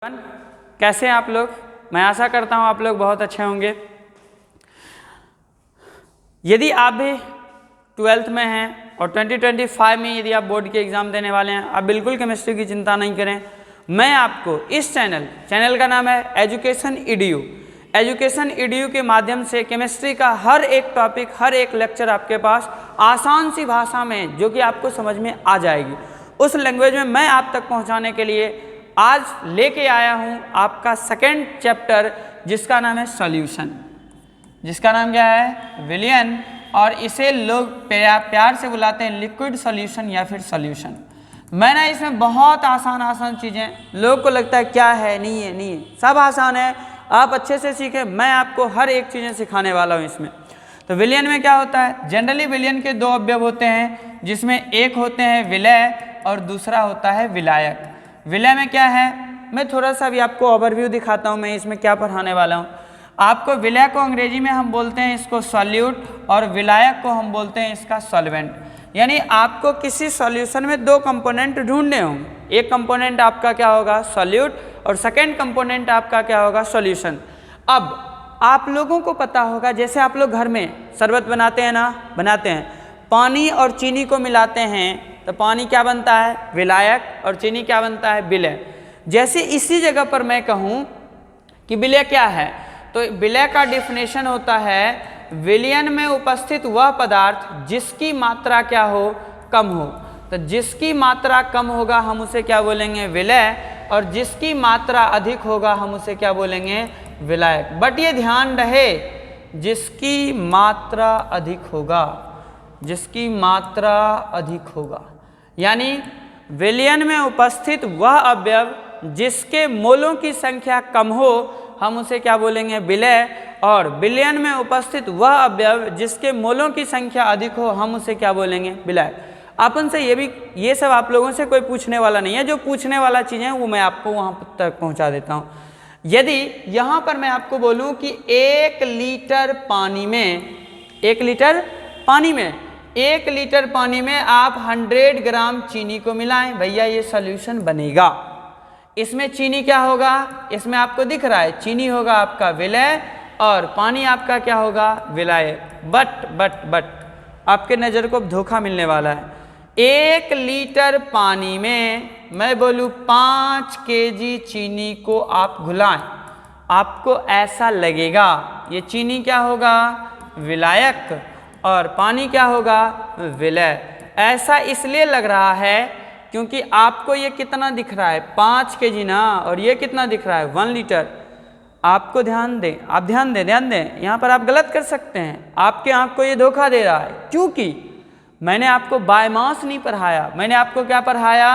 कैसे हैं आप लोग। मैं आशा करता हूं आप लोग बहुत अच्छे होंगे। यदि आप भी 12th में हैं और 2025 में यदि आप बोर्ड के एग्ज़ाम देने वाले हैं, आप बिल्कुल केमिस्ट्री की चिंता नहीं करें। मैं आपको इस चैनल का नाम है एजुकेशन ईडीयू के माध्यम से केमिस्ट्री का हर एक टॉपिक, हर एक लेक्चर आपके पास आसान सी भाषा में जो कि आपको समझ में आ जाएगी, उस लैंग्वेज में मैं आप तक पहुंचाने के लिए आज लेके आया हूं आपका सेकंड चैप्टर, जिसका नाम है सॉल्यूशन। जिसका नाम क्या है? विलियन, और इसे लोग प्यार से बुलाते हैं लिक्विड सॉल्यूशन या फिर सॉल्यूशन। मैंने इसमें बहुत आसान चीज़ें, लोगों को लगता है क्या है, नहीं है, सब आसान है, आप अच्छे से सीखें। मैं आपको हर एक चीज़ें सिखाने वाला हूँ इसमें। तो विलियन में क्या होता है? जनरली विलियन के दो अवयव होते हैं, जिसमें एक होते हैं विलय और दूसरा होता है विलायक। विलय में क्या है, मैं थोड़ा सा भी आपको ओवरव्यू दिखाता हूँ मैं इसमें क्या पढ़ाने वाला हूँ आपको। विलय को अंग्रेजी में हम बोलते हैं इसको सॉल्यूट, और विलायक को हम बोलते हैं इसका सॉल्वेंट। यानी आपको किसी सॉल्यूशन में दो कंपोनेंट ढूंढने होंगे। एक कंपोनेंट आपका क्या होगा? सॉल्यूट, और सेकेंड कंपोनेंट आपका क्या होगा? सॉल्यूशन। अब आप लोगों को पता होगा, जैसे आप लोग घर में शरबत बनाते हैं ना, बनाते हैं, पानी और चीनी को मिलाते हैं तो पानी क्या बनता है? विलायक, और चीनी क्या बनता है? विलय। जैसे इसी जगह पर मैं कहूँ कि विलय क्या है, तो विलय का डिफिनेशन होता है विलयन में उपस्थित वह पदार्थ जिसकी मात्रा क्या हो? कम हो। तो जिसकी मात्रा कम होगा हम उसे क्या बोलेंगे? विलय, और जिसकी मात्रा अधिक होगा हम उसे क्या बोलेंगे? विलायक। बट ये ध्यान रहे, जिसकी मात्रा अधिक होगा, जिसकी मात्रा अधिक होगा, यानी विलयन में उपस्थित वह अवयव जिसके मोलों की संख्या कम हो हम उसे क्या बोलेंगे? विलय, और विलयन में उपस्थित वह अवयव जिसके मोलों की संख्या अधिक हो हम उसे क्या बोलेंगे? विलायक। अपन से ये सब आप लोगों से कोई पूछने वाला नहीं है, जो पूछने वाला चीज़ें हैं वो मैं आपको वहाँ तक पहुँचा देता हूँ। यदि यहाँ पर मैं आपको बोलूँ कि 1 लीटर पानी में 1 लीटर पानी में आप 100 ग्राम चीनी को मिलाएं, भैया ये सॉल्यूशन बनेगा। इसमें चीनी क्या होगा? इसमें आपको दिख रहा है चीनी होगा आपका विलय, और पानी आपका क्या होगा? विलायक। बट आपके नज़र को धोखा मिलने वाला है। 1 लीटर पानी में मैं बोलूँ 5 केजी चीनी को आप घुलाएं, आपको ऐसा लगेगा ये चीनी क्या होगा? विलायक, और पानी क्या होगा? विलय। ऐसा इसलिए लग रहा है क्योंकि आपको ये कितना दिख रहा है? 5 केजी ना, और ये कितना दिख रहा है? 1 लीटर। आपको ध्यान दें, आप ध्यान दें, यहाँ पर आप गलत कर सकते हैं। आपके आँख को ये धोखा दे रहा है, क्योंकि मैंने आपको बाय मास नहीं पढ़ाया। मैंने आपको क्या पढ़ाया?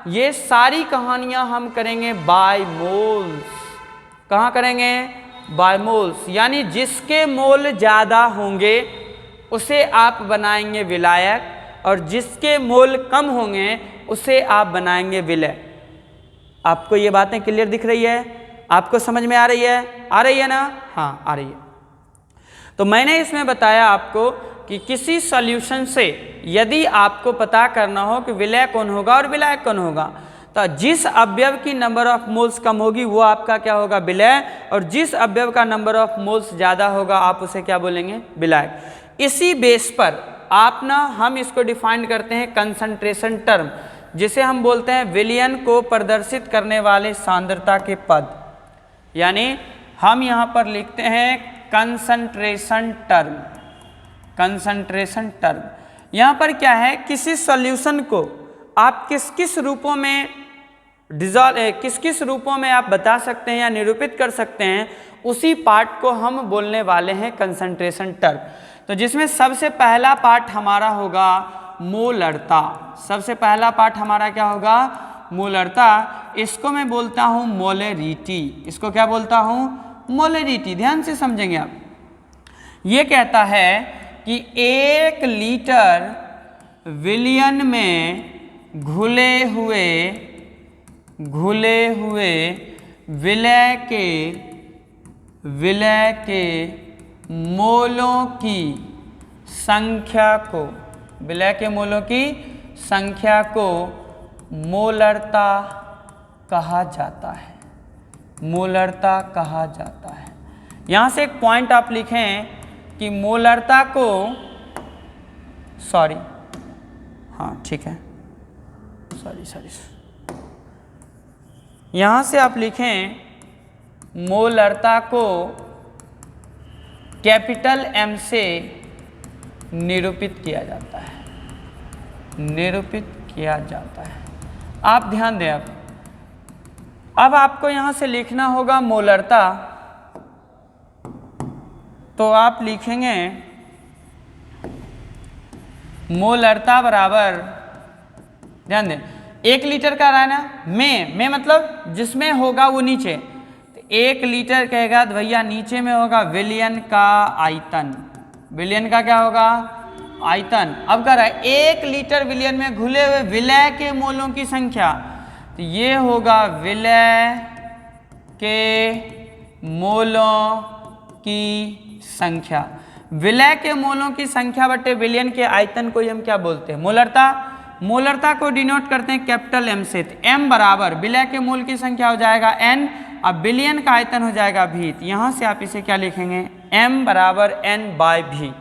ये सारी कहानियाँ हम करेंगे बाय मोल्स। कहाँ करेंगे? By moles. यानी जिसके मोल ज़्यादा होंगे उसे आप बनाएंगे विलायक, और जिसके मोल कम होंगे उसे आप बनाएंगे विलय। आपको ये बातें क्लियर दिख रही है? आपको समझ में आ रही है? आ रही है ना? हाँ, आ रही है। तो मैंने इसमें बताया आपको कि किसी सॉल्यूशन से यदि आपको पता करना हो कि विलय कौन होगा और विलायक कौन होगा, तो जिस अवयव की नंबर ऑफ मोल्स कम होगी वो आपका क्या होगा? विलय, और जिस अवयव का नंबर ऑफ मोल्स ज़्यादा होगा आप उसे क्या बोलेंगे? विलायक। इसी बेस पर हम इसको डिफाइन करते हैं कंसंट्रेशन टर्म, जिसे हम बोलते हैं विलयन को प्रदर्शित करने वाले सांद्रता के पद। यानी हम यहाँ पर लिखते हैं कंसंट्रेशन टर्म। यहाँ पर क्या है? किसी सॉल्यूशन को आप किस रूपों में किस रूपों में आप बता सकते हैं या निरूपित कर सकते हैं, उसी पार्ट को हम बोलने वाले हैं कंसंट्रेशन टर्म। तो जिसमें सबसे पहला पार्ट हमारा होगा मोलरता। सबसे पहला पार्ट हमारा क्या होगा? मोलरता। इसको मैं बोलता हूँ मोलरिटी। इसको क्या बोलता हूँ? मोलरिटी। ध्यान से समझेंगे आप। ये कहता है कि 1 लीटर विलयन में घुले हुए विलय के मोलों की संख्या को मोलरता कहा जाता है। मोलरता कहा जाता है। यहाँ से एक पॉइंट आप लिखें कि मोलरता को, सॉरी, हाँ ठीक है, सॉरी, यहाँ से आप लिखें मोलरता को कैपिटल M से निरूपित किया जाता है, निरूपित किया जाता है। आप ध्यान दें, अब आपको यहाँ से लिखना होगा मोलरता, तो आप लिखेंगे मोलरता बराबर, ध्यान दें, 1 लीटर का रहा है ना, में मतलब जिसमें होगा वो नीचे, तो 1 लीटर कहेगा तो भैया नीचे में होगा विलयन का आयतन, विलयन का क्या होगा, आयतन। अब कर रहा है 1 लीटर विलयन में घुले हुए विलय के मोलों की संख्या, तो ये होगा विलय के मोलों की संख्या। विलय के मोलों की संख्या बटे विलयन के आयतन को हम क्या बोलते हैं, मोलरता। मोलरता को डिनोट करते हैं कैपिटल M से, तो M बराबर विलय के मोल की संख्या हो जाएगा N, अब विलयन का आयतन हो जाएगा V। यहाँ से आप इसे क्या लिखेंगे, M बराबर N/V।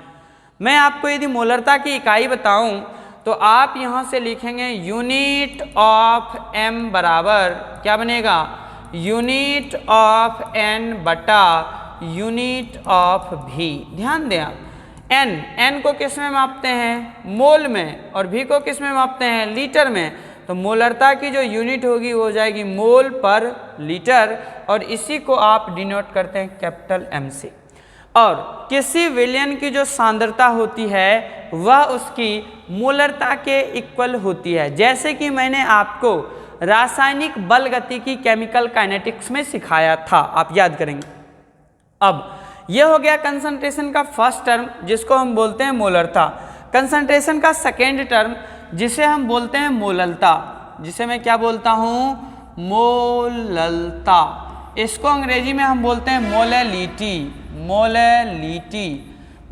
मैं आपको यदि मोलरता की इकाई बताऊं तो आप यहाँ से लिखेंगे यूनिट ऑफ M बराबर क्या बनेगा, यूनिट ऑफ N बटा यूनिट ऑफ V। ध्यान दें आप, N को किस में मापते हैं, मोल में, और V को किस में मापते हैं, लीटर में। तो मोलरता की जो यूनिट होगी वो हो जाएगी मोल पर लीटर, और इसी को आप डिनोट करते हैं कैपिटल M से। और किसी विलयन की जो सांद्रता होती है वह उसकी मोलरता के इक्वल होती है, जैसे कि मैंने आपको रासायनिक बल गतिकी केमिकल काइनेटिक्स में सिखाया था, आप याद करेंगे। अब यह हो गया कंसंट्रेशन का फर्स्ट टर्म जिसको हम बोलते हैं मोलरता। कंसंट्रेशन का सेकेंड टर्म जिसे हम बोलते हैं मोललता, जिसे मैं क्या बोलता हूँ, मोललता। इसको अंग्रेजी में हम बोलते हैं मोलैलिटी। मोलैलिटी,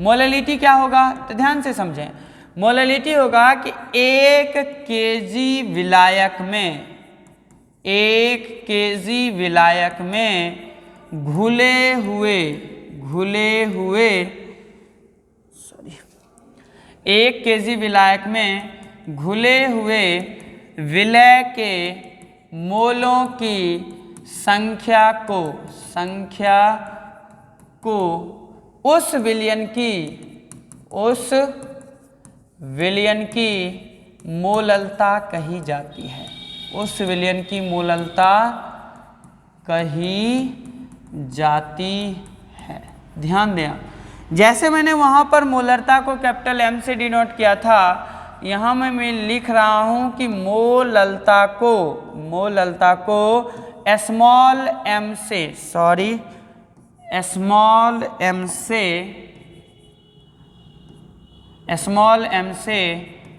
मोलैलिटी क्या होगा, तो ध्यान से समझें। मोलैलिटी होगा कि 1 केजी विलायक में, 1 केजी विलायक में घुले हुए 1 केजी विलायक में घुले हुए विलय के मोलों की संख्या को उस विलयन की मोललता कही जाती है, उस विलयन की मोललता कही जाती है। ध्यान दें, जैसे मैंने वहाँ पर मोलरता को कैपिटल M से डिनोट किया था, यहाँ मैं लिख रहा हूँ कि मोललता को स्मॉल m से, सॉरी, स्मॉल m से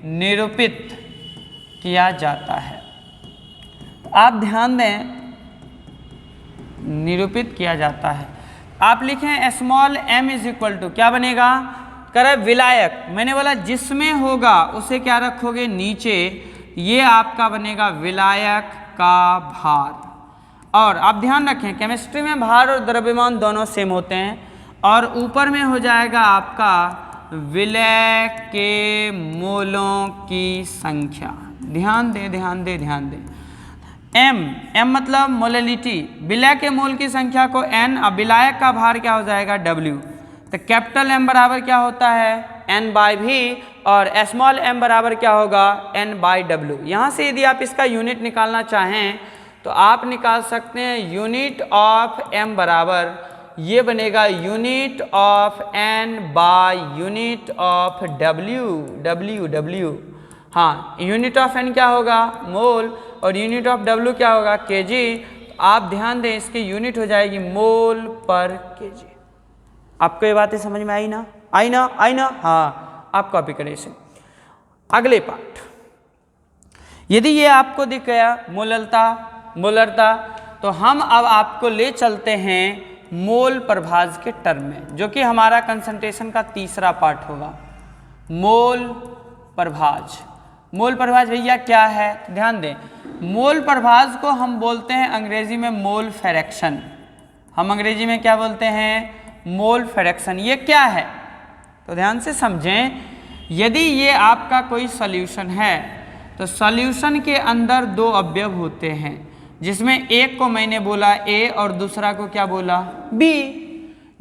निरूपित किया जाता है। आप ध्यान दें, निरूपित किया जाता है। आप लिखें small m is equal to क्या बनेगा, करे विलायक, मैंने बोला जिसमें होगा उसे क्या रखोगे नीचे, ये आपका बनेगा विलायक का भार। और आप ध्यान रखें केमिस्ट्री में भार और द्रव्यमान दोनों सेम होते हैं, और ऊपर में हो जाएगा आपका विलय के मोलों की संख्या। ध्यान दे m मतलब मोलैलिटी, विलय के मोल की संख्या को n, अब विलायक का भार क्या हो जाएगा W। तो कैपिटल M बराबर क्या होता है, N/V, और स्मॉल m बराबर क्या होगा, N/W। यहाँ से यदि आप इसका यूनिट निकालना चाहें तो आप निकाल सकते हैं यूनिट ऑफ m बराबर, ये बनेगा unit of n by unit of W। हाँ, यूनिट ऑफ n क्या होगा, मोल, और यूनिट ऑफ W क्या होगा, kg। आप ध्यान दें, इसकी यूनिट हो जाएगी मोल पर kg। आपको ये बातें समझ में आई ना? हाँ, आप कॉपी करें इसे। अगले पार्ट, यदि ये आपको दिख गया मोलरता, तो हम अब आपको ले चलते हैं मोल प्रभाज के टर्म में, जो कि हमारा कंसंट्रेशन का तीसरा पार्ट होगा। मोल प्रभाज, मोल प्रभाज भैया क्या है, ध्यान दें। मोल प्रभाज को हम बोलते हैं अंग्रेजी में मोल फ्रैक्शन। हम अंग्रेजी में क्या बोलते हैं, मोल फ्रैक्शन। ये क्या है तो ध्यान से समझें। यदि ये आपका कोई सॉल्यूशन है तो सॉल्यूशन के अंदर दो अवयव होते हैं, जिसमें एक को मैंने बोला ए और दूसरा को क्या बोला बी।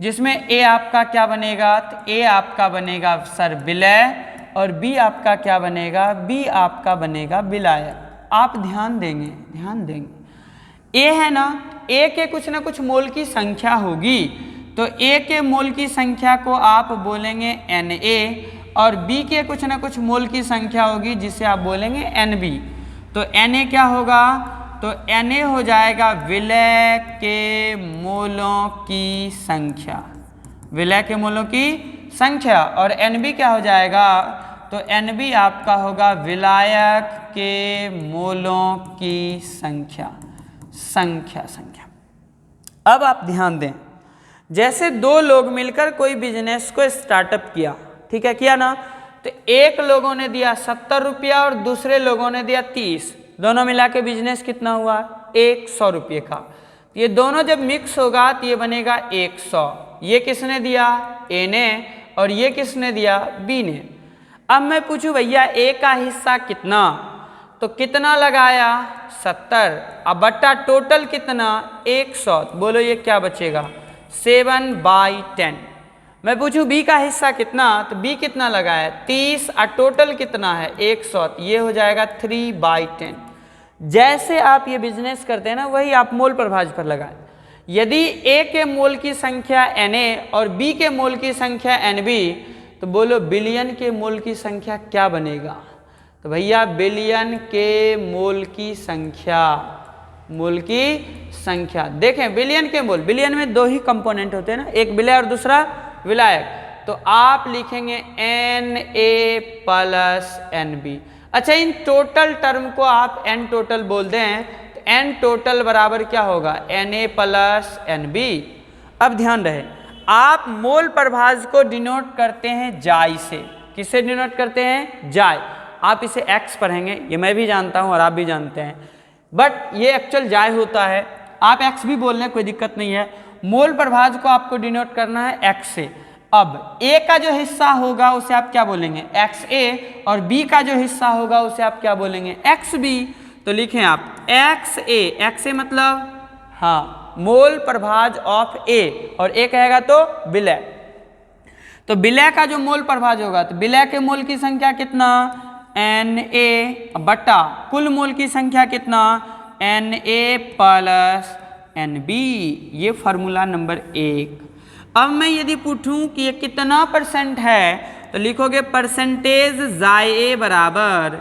जिसमें ए आपका क्या बनेगा, तो ए आपका बनेगा सर विलय, और बी आपका क्या बनेगा, बी आपका बनेगा विलायक। आप ध्यान देंगे ए है ना, ए के कुछ ना कुछ मोल की संख्या होगी, तो ए के मोल की संख्या को आप बोलेंगे Na, और बी के कुछ ना कुछ मोल की संख्या होगी जिसे आप बोलेंगे Nb। तो Na क्या होगा, तो Na हो जाएगा विलय के मोलों की संख्या, विलय के मोलों की संख्या, और Nb क्या हो जाएगा, तो Nb आपका होगा विलायक के मोलों की संख्या। अब आप ध्यान दें, जैसे दो लोग मिलकर कोई बिजनेस को स्टार्टअप किया, ठीक है, किया ना, तो एक लोगों ने दिया 70 रुपया और दूसरे लोगों ने दिया 30, दोनों मिला के बिजनेस कितना हुआ 100 रुपये का। ये दोनों जब मिक्स होगा तो ये बनेगा 100। ये किसने दिया, ए ने, और ये किसने दिया, बी ने। अब मैं पूछूं भैया ए का हिस्सा कितना, तो कितना लगाया 70, अब बट्टा टोटल कितना 100, बोलो ये क्या बचेगा 7/10। मैं पूछूं बी का हिस्सा कितना, तो बी कितना लगाया 30, और टोटल कितना है 100, ये हो जाएगा 3/10। जैसे आप ये बिजनेस करते हैं ना, वही आप मोल प्रभाज पर लगाएं। यदि ए के मोल की संख्या Na और बी के मोल की संख्या Nb, तो बोलो बिलियन के मोल की संख्या क्या बनेगा, तो भैया बिलियन के मोल की संख्या देखें, बिलियन के मोल, बिलियन में दो ही कंपोनेंट होते हैं ना, एक विलय और दूसरा विलायक, तो आप लिखेंगे Na प्लस Nb। अच्छा, इन टोटल टर्म को आप n टोटल बोल दें, तो n टोटल बराबर क्या होगा Na प्लस Nb। अब ध्यान रहे, आप मोल प्रभाज को डिनोट करते हैं जाय से। किससे डिनोट करते हैं, जाय। आप इसे x पढ़ेंगे, ये मैं भी जानता हूं और आप भी जानते हैं, बट ये एक्चुअल जाय होता है। आप x भी बोल लें, कोई दिक्कत नहीं है। मोल प्रभाज को आपको डिनोट करना है x से। अब a का जो हिस्सा होगा उसे आप क्या बोलेंगे XA, और b का जो हिस्सा होगा उसे आप क्या बोलेंगे XB। तो लिखें आप XA मतलब हाँ मोल प्रभाज ऑफ A, और A कहेगा तो विलय। तो विलय का जो मोल प्रभाज होगा, तो विलय के मोल की संख्या कितना Na बटा कुल मोल की संख्या कितना Na प्लस Nb। ये फार्मूला नंबर 1। अब मैं यदि पूछूं कि ये कितना परसेंट है, तो लिखोगे परसेंटेज जाए बराबर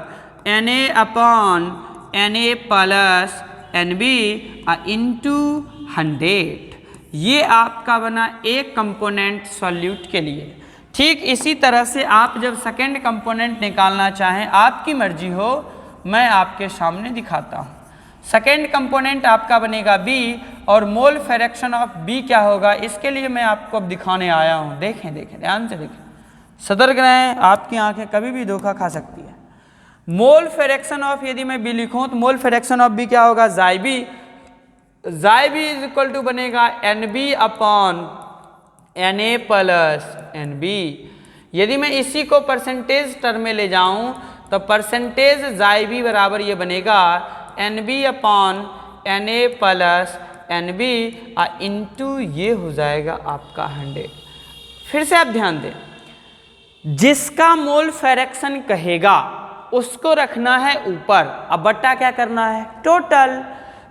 Na upon Na plus Nb into 100। ये आपका बना एक कंपोनेंट सॉल्यूट के लिए। ठीक इसी तरह से आप जब सेकेंड कंपोनेंट निकालना चाहें, आपकी मर्जी हो, मैं आपके सामने दिखाता हूँ। सेकेंड कंपोनेंट आपका बनेगा B, और मोल फ्रैक्शन ऑफ B क्या होगा, इसके लिए मैं आपको अब दिखाने आया हूँ। देखें ध्यान से देखें, सतर्क रहें, आपकी आंखें कभी भी धोखा खा सकती है। मोल फ्रैक्शन ऑफ यदि मैं B लिखूँ, तो मोल फ्रैक्शन ऑफ B क्या होगा जाय B इज इक्वल टू बनेगा Nb upon Na plus Nb। यदि मैं इसी को परसेंटेज टर्म में ले जाऊं, तो परसेंटेज जाय B बराबर ये बनेगा Nb upon Na plus Nb into ये हो जाएगा आपका 100। फिर से आप ध्यान दें, जिसका मोल फ्रैक्शन कहेगा उसको रखना है ऊपर, अब बट्टा क्या करना है टोटल।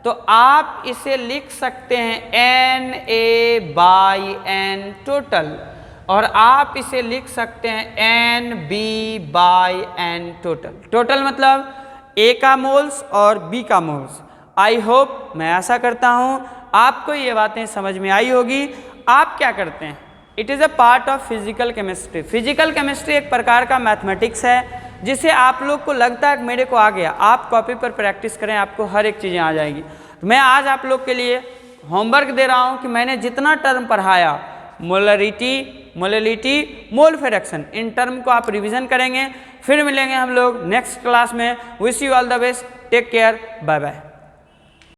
तो आप इसे लिख सकते हैं Na/n टोटल, और आप इसे लिख सकते हैं Nb/n टोटल मतलब A का मोल्स और B का मोल्स। आई होप, मैं आशा करता हूँ आपको ये बातें समझ में आई होगी। आप क्या करते हैं, it is a part of physical chemistry. Physical chemistry एक प्रकार का मैथमेटिक्स है जिसे आप लोग को लगता है कि मेरे को आ गया। आप कॉपी पर प्रैक्टिस करें, आपको हर एक चीज़ें आ जाएगी। तो मैं आज आप लोग के लिए होमवर्क दे रहा हूँ कि मैंने जितना टर्म पढ़ाया, मोलरिटी, मोलिटी, मोल फ्रैक्शन, इन टर्म को आप रिवीजन करेंगे। फिर मिलेंगे हम लोग नेक्स्ट क्लास में। Wish you all the best, take care, bye bye.